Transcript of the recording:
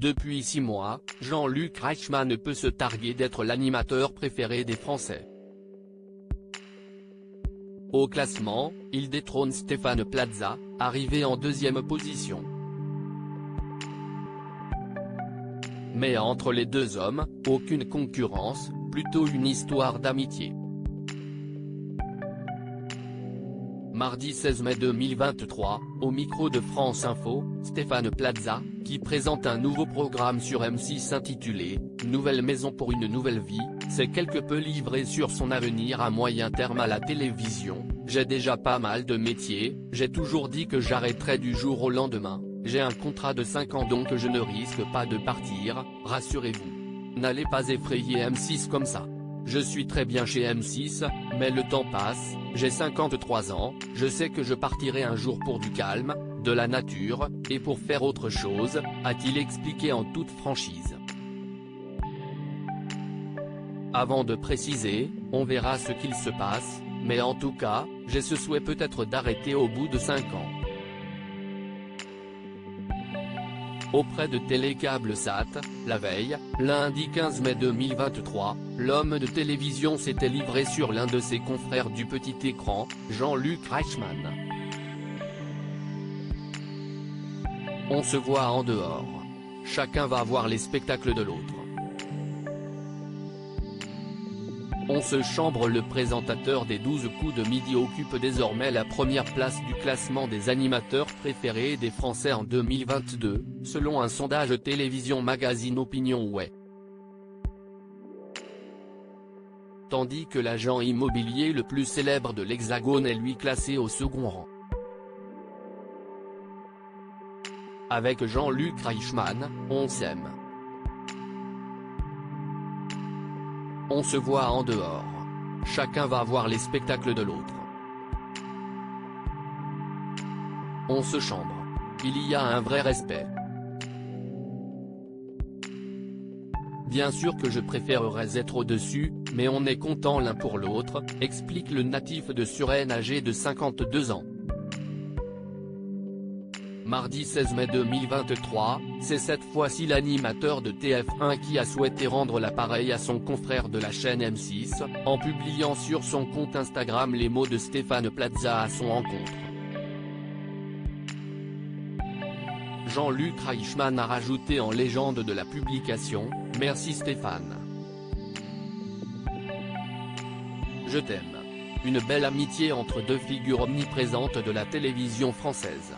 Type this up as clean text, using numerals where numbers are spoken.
Depuis 6 mois, Jean-Luc Reichmann peut se targuer d'être l'animateur préféré des Français. Au classement, il détrône Stéphane Plaza, arrivé en 2e position. Mais entre les deux hommes, aucune concurrence, plutôt une histoire d'amitié. Mardi 16 mai 2023, au micro de France Info, Stéphane Plaza, qui présente un nouveau programme sur M6 intitulé « Nouvelle maison pour une nouvelle vie », s'est quelque peu livré sur son avenir à moyen terme à la télévision. « J'ai déjà pas mal de métiers, j'ai toujours dit que j'arrêterais du jour au lendemain, j'ai un contrat de 5 ans donc je ne risque pas de partir, rassurez-vous. N'allez pas effrayer M6 comme ça. Je suis très bien chez M6, mais le temps passe, j'ai 53 ans, je sais que je partirai un jour pour du calme, de la nature, et pour faire autre chose », a-t-il expliqué en toute franchise. Avant de préciser, on verra ce qu'il se passe, mais en tout cas, j'ai ce souhait peut-être d'arrêter au bout de 5 ans. Auprès de Télécable Sat, la veille, lundi 15 mai 2023, l'homme de télévision s'était livré sur l'un de ses confrères du petit écran, Jean-Luc Reichmann. On se voit en dehors. Chacun va voir les spectacles de l'autre. On se chambre. Le présentateur des 12 coups de midi occupe désormais la première place du classement des animateurs préférés des Français en 2022, selon un sondage Télévision Magazine Opinion Way. Tandis que l'agent immobilier le plus célèbre de l'Hexagone est lui classé au second rang. Avec Jean-Luc Reichmann, on s'aime. On se voit en dehors. Chacun va voir les spectacles de l'autre. On se chambre. Il y a un vrai respect. Bien sûr que je préférerais être au-dessus, mais on est content l'un pour l'autre, explique le natif de Suresnes âgé de 52 ans. Mardi 16 mai 2023, c'est cette fois-ci l'animateur de TF1 qui a souhaité rendre l'appareil à son confrère de la chaîne M6, en publiant sur son compte Instagram les mots de Stéphane Plaza à son encontre. Jean-Luc Reichmann a rajouté en légende de la publication « Merci Stéphane. Je t'aime ». Une belle amitié entre deux figures omniprésentes de la télévision française.